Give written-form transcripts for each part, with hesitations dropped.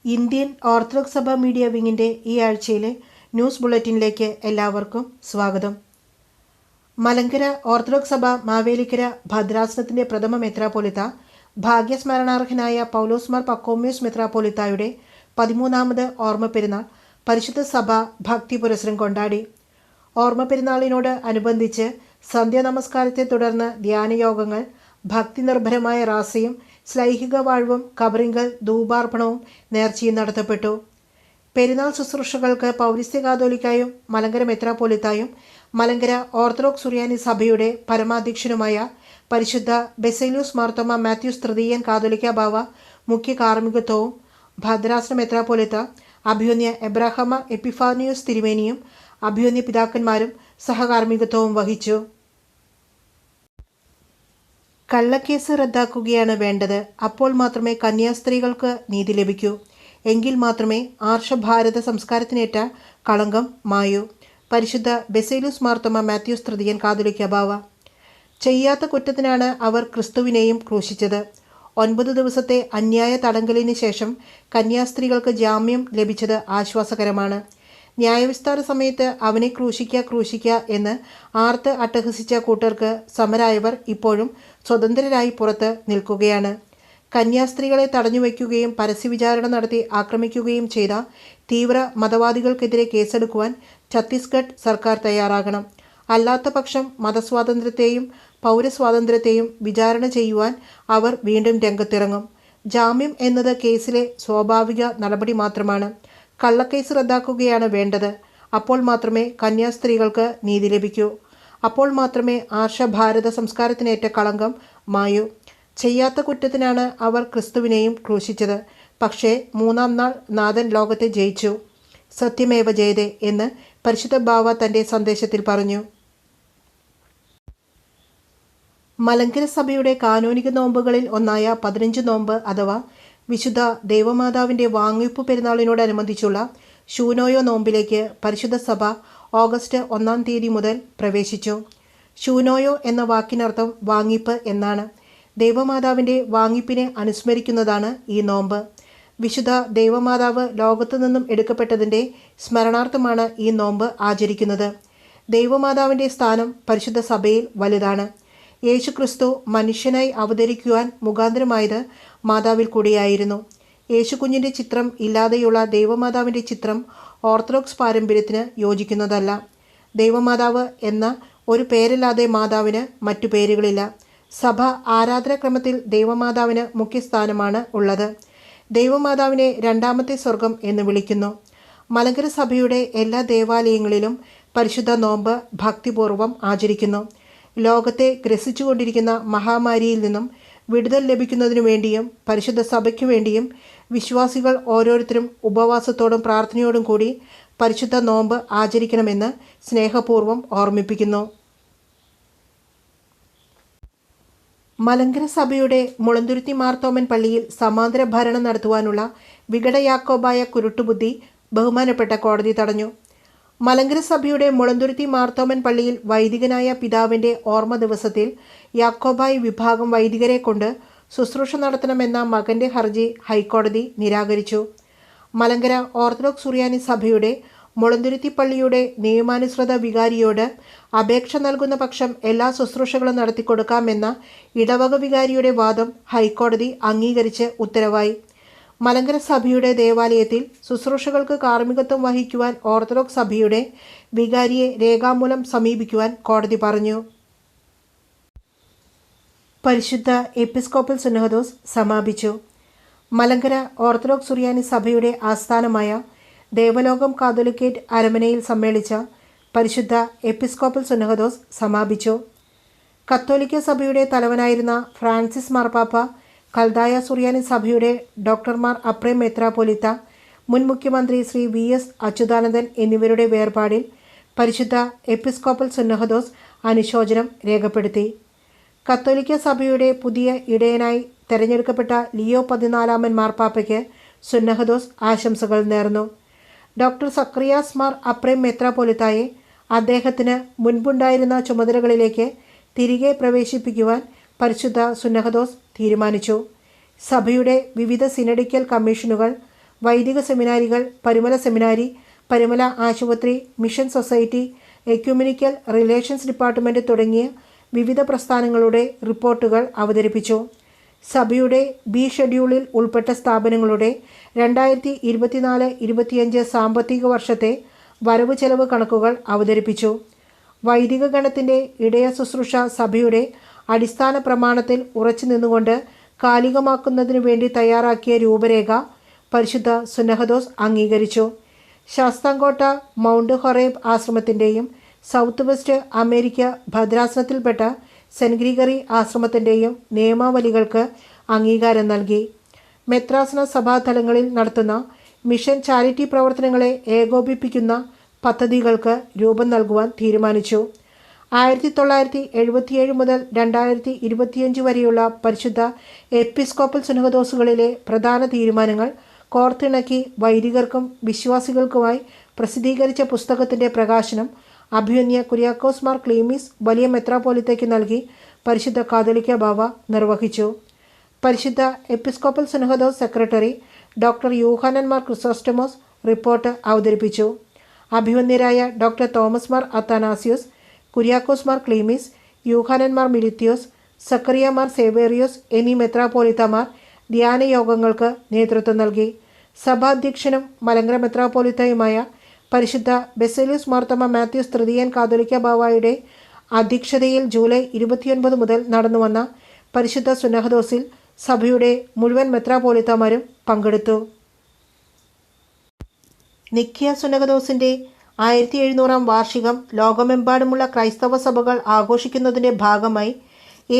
Indian orthodox സഭ media വിങ്ങിൻ്റെ ഈ ആഴ്ചയിലെ ന്യൂസ് ബുള്ളറ്റിനിലേക്ക് എല്ലാവർക്കും സ്വാഗതം. മലങ്കര ഓർത്തഡോക്സ് സഭ മാവേലിക്കര ഭദ്രാസനത്തിൻ്റെ പ്രഥമ മെത്രാപ്പൊലിത്ത ഭാഗ്യസ്മരണാർഹനായ പൗലോസ് മാർ പക്കോമ്യോസ് മെത്രാപ്പൊലിത്തായുടെ 13ാമത് ഓർമ്മ പെരുന്നാൾ പരിശുദ്ധ സഭ ഭക്തി പുരസ്സരം കൊണ്ടാടി. ഓർമ്മ പെരുന്നാളിനോട് അനുബന്ധിച്ച് സന്ധ്യാനമസ്കാരത്തെ തുടർന്ന് ധ്യാനയോഗങ്ങൾ, ഭക്തി നിർഭരമായ റാസയും ശ്ലൈഹിക വാഴ്വും കബറിങ്കൽ ധൂപാർപ്പണവും നേർച്ചയും നടത്തപ്പെട്ടു. പെരുന്നാൾ ശുശ്രൂഷകൾക്ക് പൗരസ്ത്യ കാതോലിക്കായും മലങ്കര മെത്രാപ്പൊലിത്തായും മലങ്കര ഓർത്തഡോക്സ് സുറിയാനി സഭയുടെ പരമാധ്യക്ഷനുമായ പരിശുദ്ധ ബെസേലിയോസ് മാർത്തോമ മാത്യൂസ് തൃതീയൻ കാതോലിക്ക ബാവ മുഖ്യ കാർമ്മികത്വവും ഭദ്രാസന മെത്രാപ്പൊലിത്ത അഭിവന്യ എബ്രാഹാമ എപ്പിഫാനിയോസ് തിരുമേനിയും അഭിവന്യ പിതാക്കന്മാരും സഹകാർമ്മികത്വവും വഹിച്ചു. കള്ളക്കേസ് റദ്ദാക്കുകയാണ് വേണ്ടത്. അപ്പോൾ മാത്രമേ കന്യാസ്ത്രീകൾക്ക് നീതി ലഭിക്കൂ. എങ്കിൽ മാത്രമേ ആർഷഭാരത സംസ്കാരത്തിനേറ്റ കളങ്കം മായൂ. പരിശുദ്ധ ബെസേലിയോസ് മാർത്തോമ മാത്യൂസ് തൃതീയൻ കാതോലിക്ക ബാവ. ചെയ്യാത്ത കുറ്റത്തിനാണ് അവർ ക്രിസ്തുവിനെയും ക്രൂശിച്ചത്. 9 ദിവസത്തെ അന്യായ തടങ്കലിന് ശേഷം കന്യാസ്ത്രീകൾക്ക് ജാമ്യം ലഭിച്ചത് ആശ്വാസകരമാണ്. ന്യായവിസ്താര സമയത്ത് അവനെ ക്രൂശിക്ക എന്ന് ആർത്ത് അട്ടഹസിച്ച കൂട്ടർക്ക് സമരായവർ ഇപ്പോഴും സ്വതന്ത്രരായി പുറത്ത് നിൽക്കുകയാണ്. കന്യാസ്ത്രീകളെ തടഞ്ഞുവയ്ക്കുകയും പരസ്യവിചാരണ നടത്തി ആക്രമിക്കുകയും ചെയ്ത തീവ്ര മതവാദികൾക്കെതിരെ കേസെടുക്കുവാൻ ഛത്തീസ്ഗഡ് സർക്കാർ തയ്യാറാകണം. അല്ലാത്ത പക്ഷം മതസ്വാതന്ത്ര്യത്തെയും പൗരസ്വാതന്ത്ര്യത്തെയും വിചാരണ ചെയ്യുവാൻ അവർ വീണ്ടും രംഗത്തിറങ്ങും. ജാമ്യം എന്നത് കേസിലെ സ്വാഭാവിക നടപടി മാത്രമാണ്. കള്ളക്കേസ് റദ്ദാക്കുകയാണ് വേണ്ടത്. അപ്പോൾ മാത്രമേ കന്യാസ്ത്രീകൾക്ക് നീതി ലഭിക്കൂ. അപ്പോൾ മാത്രമേ ആർഷഭാരത സംസ്കാരത്തിനേറ്റ കളങ്കം മായൂ. ചെയ്യാത്ത കുറ്റത്തിനാണ് അവർ ക്രിസ്തുവിനെയും ക്രൂശിച്ചത്. പക്ഷേ 3-ാം നാൾ നാഥൻ ലോകത്തെ ജയിച്ചു. സത്യമേവ ജയതേ എന്ന് പരിശുദ്ധ ബാവ തൻ്റെ സന്ദേശത്തിൽ പറഞ്ഞു. മലങ്കര സഭയുടെ കാനോനിക നോമ്പുകളിൽ ഒന്നായ 15 നോമ്പ് അഥവാ വിശുദ്ധ ദേവമാതാവിൻ്റെ വാങ്ങുവയ്പ് പെരുന്നാളിനോടനുബന്ധിച്ചുള്ള ശൂനോയോ നോമ്പിലേക്ക് പരിശുദ്ധ സഭ ഓഗസ്റ്റ് 1-ാം തീയതി മുതൽ പ്രവേശിച്ചു. ശൂനോയോ എന്ന വാക്കിനർത്ഥം വാങ്ങിപ്പ് എന്നാണ്. ദേവമാതാവിൻ്റെ വാങ്ങിപ്പിനെ അനുസ്മരിക്കുന്നതാണ് ഈ നോമ്പ്. വിശുദ്ധ ദേവമാതാവ് ലോകത്തു നിന്നും എടുക്കപ്പെട്ടതിൻ്റെ സ്മരണാർത്ഥമാണ് ഈ നോമ്പ് ആചരിക്കുന്നത്. ദേവമാതാവിൻ്റെ സ്ഥാനം പരിശുദ്ധ സഭയിൽ വലുതാണ്. യേശുക്രിസ്തു മനുഷ്യനായി അവതരിക്കുവാൻ മുഖാന്തരമായത് മാതാവിൽ കൂടിയായിരുന്നു. യേശുകുഞ്ഞിൻ്റെ ചിത്രം ഇല്ലാതെയുള്ള ദേവമാതാവിൻ്റെ ചിത്രം ഓർത്തഡോക്സ് പാരമ്പര്യത്തിന് യോജിക്കുന്നതല്ല. ദേവമാതാവ് എന്ന ഒരു പേരല്ലാതെ മാതാവിന് മറ്റു പേരുകളില്ല. സഭ ആരാധനാക്രമത്തിൽ ദേവമാതാവിന് മുഖ്യസ്ഥാനമാണ് ഉള്ളത്. ദേവമാതാവിനെ 2ാമത്തെ സ്വർഗം എന്ന് വിളിക്കുന്നു. മലങ്കര സഭയുടെ എല്ലാ ദേവാലയങ്ങളിലും പരിശുദ്ധ നോമ്പ് ഭക്തിപൂർവ്വം ആചരിക്കുന്നു. ലോകത്തെ ഗ്രസിച്ചുകൊണ്ടിരിക്കുന്ന മഹാമാരിയിൽ നിന്നും വിടുതൽ ലഭിക്കുന്നതിനു വേണ്ടിയും പരിശുദ്ധ സഭയ്ക്കു വേണ്ടിയും വിശ്വാസികൾ ഓരോരുത്തരും ഉപവാസത്തോടും പ്രാർത്ഥനയോടും കൂടി പരിശുദ്ധ നോമ്പ് ആചരിക്കണമെന്ന് സ്നേഹപൂർവ്വം ഓർമ്മിപ്പിക്കുന്നു. മലങ്കര സഭയുടെ മുളന്തുരുത്തി മാർത്തോമൻ പള്ളിയിൽ സമാന്തര ഭരണം നടത്തുവാനുള്ള വികട യാക്കോബായ കുരുട്ടുബുദ്ധി ബഹുമാനപ്പെട്ട കോടതി തടഞ്ഞു. മലങ്കര സഭയുടെ മുളന്തുരുത്തി മാർത്തോമൻ പള്ളിയിൽ വൈദികനായ പിതാവിൻ്റെ ഓർമ്മ ദിവസത്തിൽ യാക്കോബായ് വിഭാഗം വൈദികരെ കൊണ്ട് ശുശ്രൂഷ നടത്തണമെന്ന മകൻ്റെ ഹർജി ഹൈക്കോടതി നിരാകരിച്ചു. മലങ്കര ഓർത്തഡോക്സ് സുറിയാനി സഭയുടെ മുളന്തുരുത്തി പള്ളിയുടെ നിയമാനുസൃത വികാരിയോട് അപേക്ഷ നൽകുന്ന പക്ഷം എല്ലാ ശുശ്രൂഷകളും നടത്തിക്കൊടുക്കാമെന്ന ഇടവക വികാരിയുടെ വാദം ഹൈക്കോടതി അംഗീകരിച്ച് ഉത്തരവായി. മലങ്കര സഭയുടെ ദേവാലയത്തിൽ ശുശ്രൂഷകൾക്ക് കാർമ്മികത്വം വഹിക്കുവാൻ ഓർത്തഡോക്സ് സഭയുടെ വികാരിയെ രേഖാമൂലം സമീപിക്കുവാൻ കോടതി പറഞ്ഞു. പരിശുദ്ധ എപ്പിസ്കോപ്പൽ സിനോദോസ് സമാപിച്ചു. മലങ്കര ഓർത്തഡോക്സ് സുറിയാനി സഭയുടെ ആസ്ഥാനമായ ദേവലോകം കാതോലിക്കേറ്റ് അരമനയിൽ സമ്മേളിച്ച പരിശുദ്ധ എപ്പിസ്കോപ്പൽ സിനോദോസ് സമാപിച്ചു. കത്തോലിക്ക സഭയുടെ തലവനായിരുന്ന ഫ്രാൻസിസ് മാർപ്പാപ്പ, കൽദായ സുറിയാനി സഭയുടെ ഡോക്ടർമാർ അപ്രേം മെത്രാപ്പൊലിത്ത, മുൻ മുഖ്യമന്ത്രി ശ്രീ VS അച്യുതാനന്ദൻ എന്നിവരുടെ വേർപാടിൽ പരിശുദ്ധ എപ്പിസ്കോപ്പൽ സിനോദോസ് അനുശോചനം രേഖപ്പെടുത്തി. കത്തോലിക്ക സഭയുടെ പുതിയ ഇടയനായി തെരഞ്ഞെടുക്കപ്പെട്ട ലിയോ 14 മാർപ്പാപ്പയ്ക്ക് സിനോദോസ് ആശംസകൾ നേർന്നു. ഡോക്ടർ സക്രിയാസ് മാർ അപ്രേം മെത്രാപ്പൊലിത്തായെ അദ്ദേഹത്തിന് മുൻപുണ്ടായിരുന്ന ചുമതലകളിലേക്ക് തിരികെ പ്രവേശിപ്പിക്കുവാൻ പരിശുദ്ധ സുന്നഹദോസ് തീരുമാനിച്ചു. സഭയുടെ വിവിധ സിനഡിക്കൽ കമ്മീഷനുകൾ വൈദിക സെമിനാരികൾ, പരുമല സെമിനാരി, പരുമല ആശുപത്രി, mission society, ecumenical relations department തുടങ്ങിയ വിവിധ പ്രസ്ഥാനങ്ങളുടെ റിപ്പോർട്ടുകൾ അവതരിപ്പിച്ചു. സഭയുടെ ബി ഷെഡ്യൂളിൽ ഉൾപ്പെട്ട സ്ഥാപനങ്ങളുടെ 2024-25 സാമ്പത്തിക വർഷത്തെ വരവ് ചെലവ് കണക്കുകൾ അവതരിപ്പിച്ചു. വൈദിക ഗണത്തിൻ്റെ ഇടയ ശുശ്രൂഷ സഭയുടെ അടിസ്ഥാന പ്രമാണത്തിൽ ഉറച്ചു നിന്നുകൊണ്ട് കാലികമാക്കുന്നതിനു വേണ്ടി തയ്യാറാക്കിയ രൂപരേഖ പരിശുദ്ധ സുന്നഹദോസ് അംഗീകരിച്ചു. ശാസ്താംകോട്ട മൗണ്ട് ഹൊറേബ് ആശ്രമത്തിൻ്റെയും സൗത്ത് വെസ്റ്റ് അമേരിക്ക ഭദ്രാസനത്തിൽപ്പെട്ട സെൻറ്റ് ഗ്രിഗറി ആശ്രമത്തിൻ്റെയും നിയമാവലികൾക്ക് അംഗീകാരം നൽകി. മെത്രാസന സഭാതലങ്ങളിൽ നടത്തുന്ന മിഷൻ ചാരിറ്റി പ്രവർത്തനങ്ങളെ ഏകോപിപ്പിക്കുന്ന പദ്ധതികൾക്ക് രൂപം നൽകുവാൻ തീരുമാനിച്ചു. 1977 മുതൽ 2025 വരെയുള്ള പരിശുദ്ധ എപ്പിസ്കോപ്പൽ സുന്നഹദോസുകളിലെ പ്രധാന തീരുമാനങ്ങൾ കോർത്തിണക്കി വൈദികർക്കും വിശ്വാസികൾക്കുമായി പ്രസിദ്ധീകരിച്ച പുസ്തകത്തിൻ്റെ പ്രകാശനം അഭിവന്യ കുര്യാക്കോസ് മാർ ക്ലീമീസ് വലിയ മെത്രാപ്പോലിത്തയ്ക്ക് നൽകി പരിശുദ്ധ കാതോലിക്ക ബാവ നിർവഹിച്ചു. പരിശുദ്ധ എപ്പിസ്കോപ്പൽ സുന്നഹദോസ് secretary doctor Yuhanon Mar Chrysostomos report അവതരിപ്പിച്ചു. അഭിവന്യരായ ഡോക്ടർ തോമസ് മാർ അത്താനാസിയോസ്, കുര്യാക്കോസ് മാർ ക്ലീമീസ്, യൂഹാനൻ മാർ മിലിത്തിയോസ്, സക്കറിയ മാർ സേവേറിയോസ് എന്നീ മെത്രാപ്പോലിത്തമാർ ധ്യാനയോഗങ്ങൾക്ക് നേതൃത്വം നൽകി. സഭാധ്യക്ഷനും മലങ്കര മെത്രാപ്പോലിത്തയുമായ പരിശുദ്ധ ബെസേലിയസ് മാർത്തോമ മാത്യൂസ് തൃതീയൻ കാതോലിക്ക ബാവായുടെ അധ്യക്ഷതയിൽ ജൂലൈ 29 മുതൽ നടന്നുവന്ന പരിശുദ്ധ സുന്നഹദോസിൽ സഭയുടെ മുഴുവൻ മെത്രാപ്പോലിത്തമാരും പങ്കെടുത്തു. നിഖ്യ സുന്നഹദോസിൻ്റെ 1700-ാം വാർഷികം ലോകമെമ്പാടുമുള്ള ക്രൈസ്തവ സഭകൾ ആഘോഷിക്കുന്നതിൻ്റെ ഭാഗമായി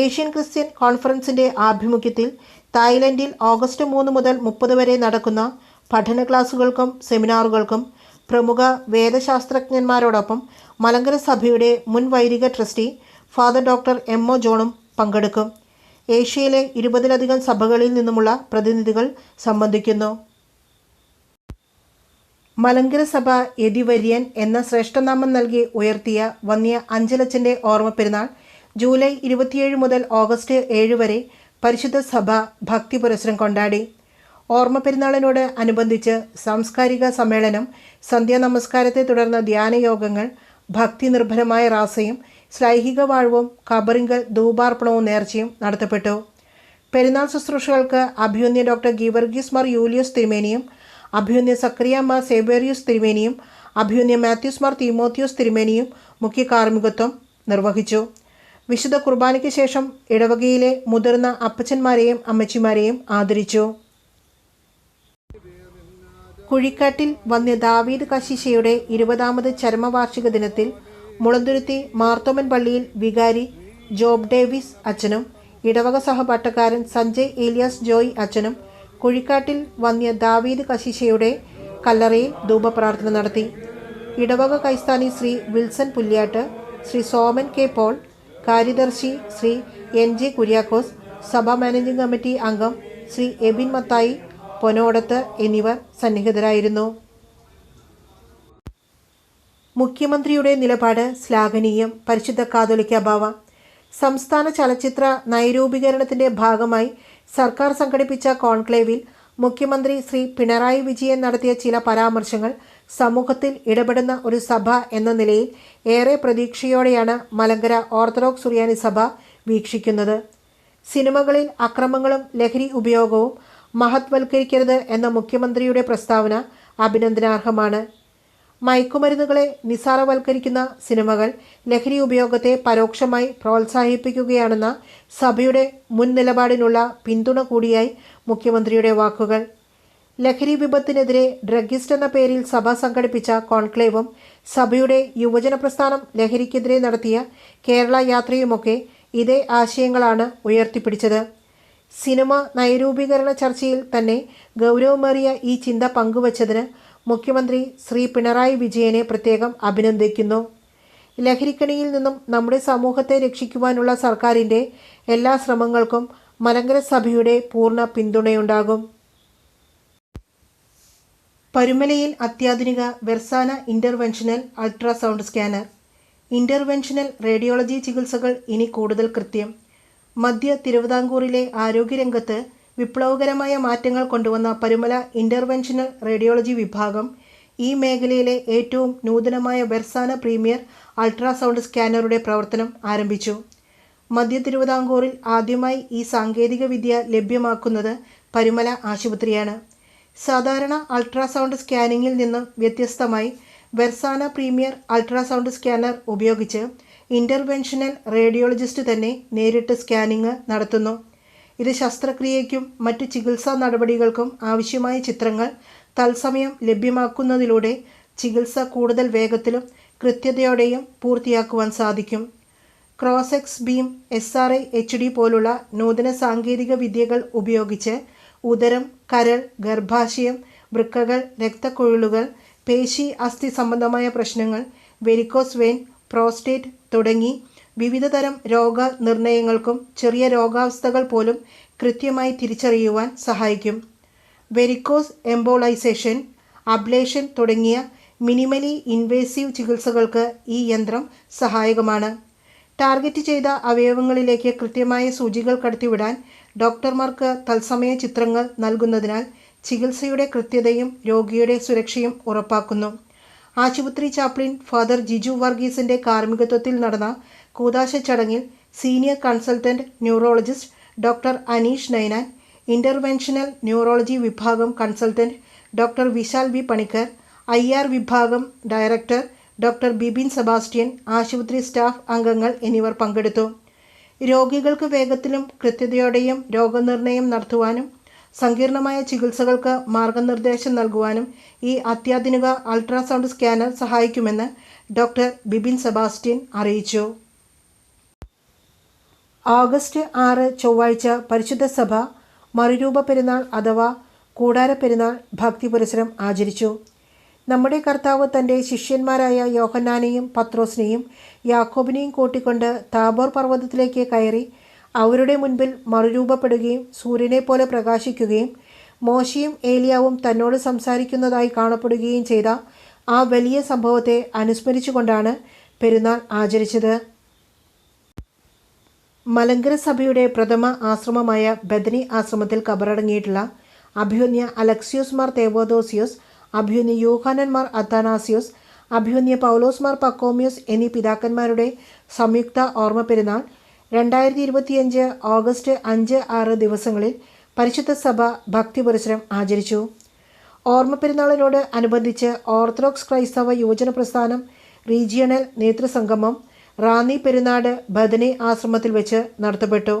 ഏഷ്യൻ ക്രിസ്ത്യൻ കോൺഫറൻസിൻ്റെ ആഭിമുഖ്യത്തിൽ തായ്ലൻഡിൽ ഓഗസ്റ്റ് 3 മുതൽ 30 വരെ നടക്കുന്ന പഠന ക്ലാസുകൾക്കും സെമിനാറുകൾക്കും പ്രമുഖ വേദശാസ്ത്രജ്ഞന്മാരോടൊപ്പം മലങ്കര സഭയുടെ മുൻ വൈദിക ട്രസ്റ്റി ഫാദർ ഡോക്ടർ എം.ഒ. ജോണും പങ്കെടുക്കും. ഏഷ്യയിലെ 20-ലധികം സഭകളിൽ നിന്നുമുള്ള പ്രതിനിധികൾ സംബന്ധിക്കുന്നു. മലങ്കര സഭ യതിവര്യൻ എന്ന ശ്രേഷ്ഠനാമം നൽകി ഉയർത്തിയ വന്യ അഞ്ചലച്ചൻ്റെ ഓർമ്മ പെരുന്നാൾ ജൂലൈ 27 മുതൽ ഓഗസ്റ്റ് 7 വരെ പരിശുദ്ധ സഭ ഭക്തി പുരസ്സരം കൊണ്ടാടി. ഓർമ്മ പെരുന്നാളിനോട് അനുബന്ധിച്ച് സാംസ്കാരിക സമ്മേളനം, സന്ധ്യാനമസ്കാരത്തെ തുടർന്ന് ധ്യാനയോഗങ്ങൾ, ഭക്തി നിർഭരമായ റാസയും ശ്ലൈഹിക വാഴ്വും കബറിങ്കൽ ധൂപാർപ്പണവും നേർച്ചയും നടത്തപ്പെട്ടു. പെരുന്നാൾ ശുശ്രൂഷകൾക്ക് അഭിവന്യ ഡോക്ടർ ഗീവർഗീസ് മാർ യൂലിയോസ് തിരുമേനിയും അഭിവന്യ സക്കറിയ മാർ സേവേറിയോസ് തിരുമേനിയും അഭിവന്യ മാത്യൂസ് മാർ തീമോത്തിയോസ് തിരുമേനിയും മുഖ്യ കാർമ്മികത്വം നിർവഹിച്ചു. വിശുദ്ധ കുർബാനയ്ക്ക് ശേഷം ഇടവകയിലെ മുതിർന്ന അപ്പച്ചന്മാരെയും അമ്മച്ചിമാരെയും ആദരിച്ചു. കുഴിക്കാട്ടിൽ വന്യ ദാവീദ് കശീശയുടെ 20ാമത് ചരമവാർഷിക ദിനത്തിൽ മുളന്തുരുത്തി മാർത്തോമൻ പള്ളിയിൽ വികാരി ജോബ് ഡേവിസ് അച്ഛനും ഇടവക സഹപാട്ടക്കാരൻ സഞ്ജയ് ഏലിയാസ് ജോയ് അച്ഛനും കുഴിക്കാട്ടിൽ വന്യ ദാവീദ് കശീശയുടെ കല്ലറയിൽ ധൂപപ്രാർത്ഥന നടത്തി. ഇടവക കൈസ്ഥാനി ശ്രീ വിൽസൺ പുല്യാട്ട്, ശ്രീ സോമൻ കെ പോൾ, കാര്യദർശി ശ്രീ എൻ.ജെ. കുര്യാക്കോസ്, സഭാ മാനേജിംഗ് കമ്മിറ്റി അംഗം ശ്രീ എബിൻ മത്തായി പൊനോടത്ത് എന്നിവർ സന്നിഹിതരായിരുന്നു. മുഖ്യമന്ത്രിയുടെ നിലപാട് ശ്ലാഘനീയം. പരിശുദ്ധ കാതോലിക്ക ബാവ. സംസ്ഥാന ചലച്ചിത്ര നയരൂപീകരണത്തിൻ്റെ ഭാഗമായി സർക്കാർ സംഘടിപ്പിച്ച കോൺക്ലേവിൽ മുഖ്യമന്ത്രി ശ്രീ പിണറായി വിജയൻ നടത്തിയ ചില പരാമർശങ്ങൾ സമൂഹത്തിൽ ഇടപെടുന്ന ഒരു സഭ എന്ന നിലയിൽ ഏറെ പ്രതീക്ഷയോടെയാണ് മലങ്കര ഓർത്തഡോക്സ് സുറിയാനി സഭ വീക്ഷിക്കുന്നത്. സിനിമകളിൽ അക്രമങ്ങളും ലഹരി ഉപയോഗവും മഹത്വൽക്കരിക്കരുത് എന്ന മുഖ്യമന്ത്രിയുടെ പ്രസ്താവന അഭിനന്ദനാർഹമാണ്. മയക്കുമരുന്നുകളെ നിസ്സാരവൽക്കരിക്കുന്ന സിനിമകൾ ലഹരി ഉപയോഗത്തെ പരോക്ഷമായി പ്രോത്സാഹിപ്പിക്കുകയാണെന്ന സഭയുടെ മുൻ നിലപാടിനുള്ള പിന്തുണ കൂടിയായി മുഖ്യമന്ത്രിയുടെ വാക്കുകൾ. ലഹരി വിപത്തിനെതിരെ ഡ്രഗിസ്റ്റ് എന്ന പേരിൽ സഭ സംഘടിപ്പിച്ച കോൺക്ലേവും സഭയുടെ യുവജന പ്രസ്ഥാനം ലഹരിക്കെതിരെ നടത്തിയ കേരള യാത്രയുമൊക്കെ ഇതേ ആശയങ്ങളാണ് ഉയർത്തിപ്പിടിച്ചത്. സിനിമ നയരൂപീകരണ ചർച്ചയിൽ തന്നെ ഗൗരവമേറിയ ഈ ചിന്ത പങ്കുവച്ചതിന് മുഖ്യമന്ത്രി ശ്രീ പിണറായി വിജയനെ പ്രത്യേകം അഭിനന്ദിക്കുന്നു. ലഹരിക്കണിയിൽ നിന്നും നമ്മുടെ സമൂഹത്തെ രക്ഷിക്കുവാനുള്ള സർക്കാരിൻ്റെ എല്ലാ ശ്രമങ്ങൾക്കും മലങ്കര സഭയുടെ പൂർണ്ണ പിന്തുണയുണ്ടാകും. പരുമലയിൽ അത്യാധുനിക Versana interventional ultrasound scanner. Interventional radiology ചികിത്സകൾ ഇനി കൂടുതൽ കൃത്യം. മധ്യ തിരുവിതാംകൂറിലെ ആരോഗ്യരംഗത്ത് വിപ്ലവകരമായ മാറ്റങ്ങൾ കൊണ്ടുവന്ന പരുമല ഇൻ്റർവെൻഷണൽ റേഡിയോളജി വിഭാഗം ഈ മേഖലയിലെ ഏറ്റവും നൂതനമായ വെർസാന പ്രീമിയർ അൾട്രാസൗണ്ട് സ്കാനറുടെ പ്രവർത്തനം ആരംഭിച്ചു. മധ്യ തിരുവിതാംകൂറിൽ ആദ്യമായി ഈ സാങ്കേതിക വിദ്യ ലഭ്യമാക്കുന്നത് പരുമല ആശുപത്രിയാണ്. സാധാരണ അൾട്രാസൗണ്ട് സ്കാനിങ്ങിൽ നിന്നും വ്യത്യസ്തമായി വെർസാന പ്രീമിയർ അൾട്രാസൗണ്ട് സ്കാനർ ഉപയോഗിച്ച് ഇൻ്റർവെൻഷണൽ റേഡിയോളജിസ്റ്റ് തന്നെ നേരിട്ട് സ്കാനിങ് നടത്തുന്നു. ഇത് ശസ്ത്രക്രിയയ്ക്കും മറ്റു ചികിത്സാ നടപടികൾക്കും ആവശ്യമായ ചിത്രങ്ങൾ തത്സമയം ലഭ്യമാക്കുന്നതിലൂടെ ചികിത്സ കൂടുതൽ വേഗത്തിലും കൃത്യതയോടെയും പൂർത്തിയാക്കുവാൻ സാധിക്കും. ക്രോസ്-എക്സ് ബീം, SRI HD പോലുള്ള നൂതന സാങ്കേതിക വിദ്യകൾ ഉപയോഗിച്ച് ഉദരം, കരൾ, ഗർഭാശയം, വൃക്കകൾ, രക്തക്കുഴലുകൾ, പേശി അസ്ഥി സംബന്ധമായ പ്രശ്നങ്ങൾ, വെരിക്കോസ് വെയിൻ, പ്രോസ്റ്റേറ്റ് തുടങ്ങി വിവിധതരം രോഗനിർണയങ്ങൾക്കും ചെറിയ രോഗാവസ്ഥകൾ പോലും കൃത്യമായി തിരിച്ചറിയുവാൻ സഹായിക്കും. വെരിക്കോസ് എംബോളൈസേഷൻ, അബ്ലേഷൻ തുടങ്ങിയ മിനിമലി ഇൻവേസീവ് ചികിത്സകൾക്ക് ഈ യന്ത്രം സഹായകമാണ്. ടാർഗറ്റ് ചെയ്ത അവയവങ്ങളിലേക്ക് കൃത്യമായ സൂചികൾ കടത്തിവിടാൻ ഡോക്ടർമാർക്ക് തത്സമയ ചിത്രങ്ങൾ നൽകുന്നതിനാൽ ചികിത്സയുടെ കൃത്യതയും രോഗിയുടെ സുരക്ഷയും ഉറപ്പാക്കുന്നു. ആശുപത്രി ചാപ്ലിൻ ഫാദർ ജിജു വർഗീസിൻ്റെ കാർമ്മികത്വത്തിൽ നടന്ന കൂദാശ ചടങ്ങിൽ senior consultant neurologist doctor Aneesh Ninan, interventional neurology വിഭാഗം consultant doctor Vishal V Panicker, IR വിഭാഗം ഡയറക്ടർ ഡോക്ടർ ബിബിൻ സെബാസ്റ്റ്യൻ, ആശുപത്രി സ്റ്റാഫ് അംഗങ്ങൾ എന്നിവർ പങ്കെടുത്തു. രോഗികൾക്ക് വേഗത്തിലും കൃത്യതയോടെയും രോഗനിർണയം നടത്തുവാനും സങ്കീർണമായ ചികിത്സകൾക്ക് മാർഗനിർദ്ദേശം നൽകുവാനും ഈ അത്യാധുനിക അൾട്രാസൗണ്ട് സ്കാനർ സഹായിക്കുമെന്ന് ഡോക്ടർ ബിബിൻ സെബാസ്റ്റ്യൻ അറിയിച്ചു. ഓഗസ്റ്റ് 6 ചൊവ്വാഴ്ച പരിശുദ്ധ സഭ മറുരൂപ പെരുന്നാൾ അഥവാ കൂടാര പെരുന്നാൾ ഭക്തി പുരസ്സരം ആചരിച്ചു. നമ്മുടെ കർത്താവ് തൻ്റെ ശിഷ്യന്മാരായ യോഹന്നാനെയും പത്രോസിനെയും യാക്കോബിനെയും കൂട്ടിക്കൊണ്ട് താബോർ പർവ്വതത്തിലേക്ക് കയറി അവരുടെ മുൻപിൽ മറുരൂപപ്പെടുകയും സൂര്യനെ പോലെ പ്രകാശിക്കുകയും മോശയും ഏലിയാവും തന്നോട് സംസാരിക്കുന്നതായി കാണപ്പെടുകയും ചെയ്ത ആ വലിയ സംഭവത്തെ അനുസ്മരിച്ചുകൊണ്ടാണ് പെരുന്നാൾ ആചരിച്ചത്. മലങ്കര സഭയുടെ പ്രഥമ ആശ്രമമായ ബദനി ആശ്രമത്തിൽ കബറടങ്ങിയിട്ടുള്ള അഭിവന്യ അലക്സിയോസ് മാർ തേവോദോസിയോസ്, അഭിവന്യ യൂഹാനൻ മാർ അത്താനാസിയോസ്, അഭിവന്യ പൗലോസ് മാർ പക്കോമിയോസ് എന്നീ പിതാക്കന്മാരുടെ സംയുക്ത ഓർമ്മ പെരുന്നാൾ 2025 ഓഗസ്റ്റ് 5, 6 ദിവസങ്ങളിൽ പരിശുദ്ധ സഭ ഭക്തി പുരസ്സരം ആചരിച്ചു. ഓർമ്മ പെരുന്നാളിനോട് അനുബന്ധിച്ച് ഓർത്തഡോക്സ് ക്രൈസ്തവ യുവജന പ്രസ്ഥാനം റീജിയണൽ നേതൃസംഗമം റാന്നി പെരുന്നാട് ബദനി ആശ്രമത്തിൽ വെച്ച് നടത്തപ്പെട്ടു.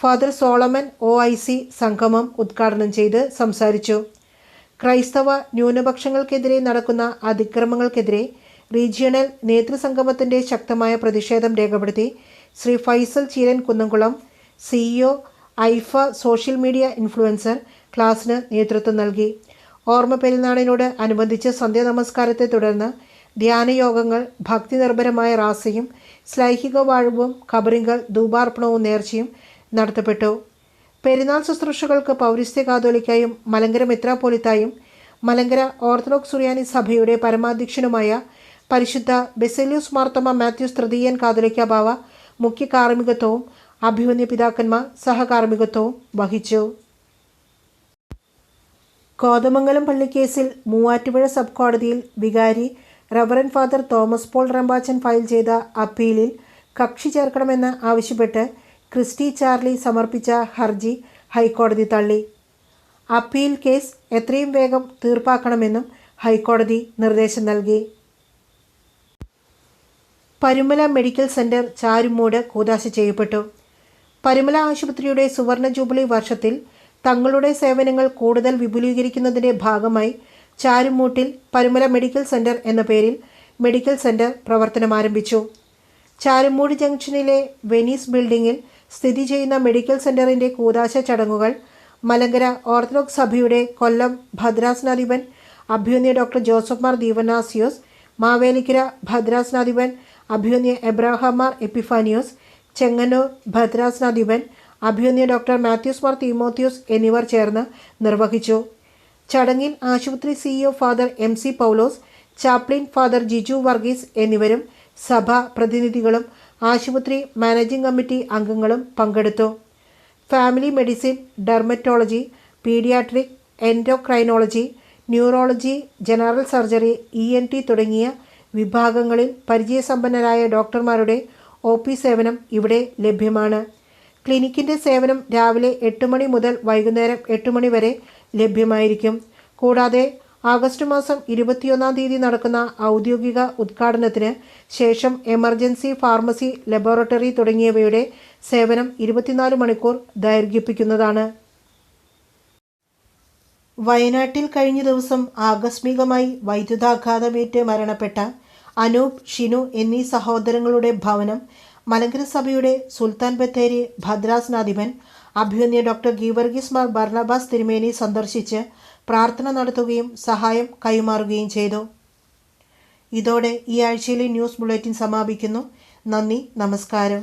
ഫാദർ സോളമൻ OIC സംഗമം ഉദ്ഘാടനം ചെയ്ത് സംസാരിച്ചു. ക്രൈസ്തവ ന്യൂനപക്ഷങ്ങൾക്കെതിരെ നടക്കുന്ന അതിക്രമങ്ങൾക്കെതിരെ റീജിയണൽ നേതൃസംഗമത്തിൻ്റെ ശക്തമായ പ്രതിഷേധം രേഖപ്പെടുത്തി ശ്രീ ഫൈസൽ ചീരൻ കുന്നംകുളം, CEO ഐഫ സോഷ്യൽ മീഡിയ ഇൻഫ്ലുവൻസർ ക്ലാസ്സിന് നേതൃത്വം നൽകി. ഓർമ്മ പെരുന്നാളിനോട് അനുബന്ധിച്ച് സന്ധ്യാനമസ്കാരത്തെ തുടർന്ന് ധ്യാനയോഗങ്ങൾ, ഭക്തി നിർഭരമായ റാസയും ശ്ലൈഹിക വാഴ്വും ഖബറിങ്കൽ ധൂപാർപ്പണവും നേർച്ചയും നടത്തപ്പെട്ടു. പെരുന്നാൾ ശുശ്രൂഷകൾക്ക് പൗരസ്ത്യ കാതോലിക്കായും മലങ്കര മെത്രാപ്പോലിത്തായും മലങ്കര ഓർത്തഡോക്സ് സുറിയാനി സഭയുടെ പരമാധ്യക്ഷനുമായ പരിശുദ്ധ ബെസേലിയോസ് മാർത്തോമ മാത്യൂസ് തൃതീയൻ കാതോലിക്ക ബാവ മുഖ്യ കാർമ്മികത്വവും അഭിവന്യ പിതാക്കന്മാർ സഹകാർമ്മികത്വവും വഹിച്ചു. കോതമംഗലം പള്ളിക്കേസിൽ മൂവാറ്റുപുഴ സബ് കോടതിയിൽ വികാരി റവറൻ ഫാദർ തോമസ് പോൾ റമ്പാച്ചൻ ഫയൽ ചെയ്ത അപ്പീലിൽ കക്ഷി ചേർക്കണമെന്ന് ആവശ്യപ്പെട്ട് ക്രിസ്റ്റി ചാർലി സമർപ്പിച്ച ഹർജി ഹൈക്കോടതി തള്ളി. അപ്പീൽ കേസ് എത്രയും വേഗം തീർപ്പാക്കണമെന്നും ഹൈക്കോടതി നിർദ്ദേശം നൽകി. പരുമല മെഡിക്കൽ സെൻറ്റർ ചാരുമൂട് കൂദാശ ചെയ്യപ്പെട്ടു. പരുമല ആശുപത്രിയുടെ സുവർണ ജൂബിലി വർഷത്തിൽ തങ്ങളുടെ സേവനങ്ങൾ കൂടുതൽ വിപുലീകരിക്കുന്നതിൻ്റെ ഭാഗമായി ചാരുമൂട്ടിൽ പരുമല മെഡിക്കൽ സെൻറ്റർ എന്ന പേരിൽ മെഡിക്കൽ സെൻറ്റർ പ്രവർത്തനം ആരംഭിച്ചു. ചാരുമൂട് ജംഗ്ഷനിലെ വെനീസ് ബിൽഡിങ്ങിൽ സ്ഥിതി ചെയ്യുന്ന മെഡിക്കൽ സെൻറ്ററിൻ്റെ കൂദാശ ചടങ്ങുകൾ മലങ്കര ഓർത്തഡോക്സ് സഭയുടെ കൊല്ലം ഭദ്രാസനാധിപൻ അഭിവന്യ ഡോക്ടർ ജോസഫ് മാർ ദീവനാസിയോസ്, മാവേലിക്കര ഭദ്രാസനാധിപൻ അഭിവന്യ എബ്രാഹാം മാർ എപ്പിഫാനിയോസ്, ചെങ്ങന്നൂർ ഭദ്രാസനാധിപൻ അഭിവന്യ ഡോക്ടർ മാത്യൂസ് മാർ തീമോത്തിയോസ് എന്നിവർ ചേർന്ന് നിർവഹിച്ചു. ചടങ്ങിൽ ആശുപത്രി CEO ഫാദർ MC പൗലോസ്, ചാപ്ലിൻ ഫാദർ ജിജു വർഗീസ് എന്നിവരും സഭാ പ്രതിനിധികളും ആശുപത്രി മാനേജിംഗ് കമ്മിറ്റി അംഗങ്ങളും പങ്കെടുത്തു. Family medicine, dermatology, paediatric, endocrinology, neurology, general surgery, ENT തുടങ്ങിയ വിഭാഗങ്ങളിൽ പരിചയസമ്പന്നരായ ഡോക്ടർമാരുടെ OP സേവനം ഇവിടെ ലഭ്യമാണ്. ക്ലിനിക്കിൻ്റെ സേവനം രാവിലെ 8 മണി മുതൽ വൈകുന്നേരം 8 മണി വരെ ലഭ്യമായിരിക്കും. കൂടാതെ ആഗസ്റ്റ് മാസം 21-ാം തീയതി നടക്കുന്ന ഔദ്യോഗിക ഉദ്ഘാടനത്തിന് ശേഷം എമർജൻസി, ഫാർമസി, ലബോറട്ടറി തുടങ്ങിയവയുടെ സേവനം 24 മണിക്കൂർ ദൈർഘിപ്പിക്കുന്നതാണ്. വയനാട്ടിൽ കഴിഞ്ഞ ദിവസം ആകസ്മികമായി വൈദ്യുതാഘാതമേറ്റ് മരണപ്പെട്ട അനൂപ്, ഷിനു എന്നീ സഹോദരങ്ങളുടെ ഭവനം മലങ്കര സഭയുടെ സുൽത്താൻ ബത്തേരി ഭദ്രാസനാധിപൻ അഭിവന്യ ഡോക്ടർ ഗീവർഗീസ് മാർ ബർണബാസ് തിരുമേനി സന്ദർശിച്ച് പ്രാർത്ഥന നടത്തുകയും സഹായം കൈമാറുകയും ചെയ്തു. ഇതോടെ ഈ ആഴ്ചയിലെ ന്യൂസ് ബുള്ളറ്റിൻ സമാപിക്കുന്നു. നന്ദി, നമസ്കാരം.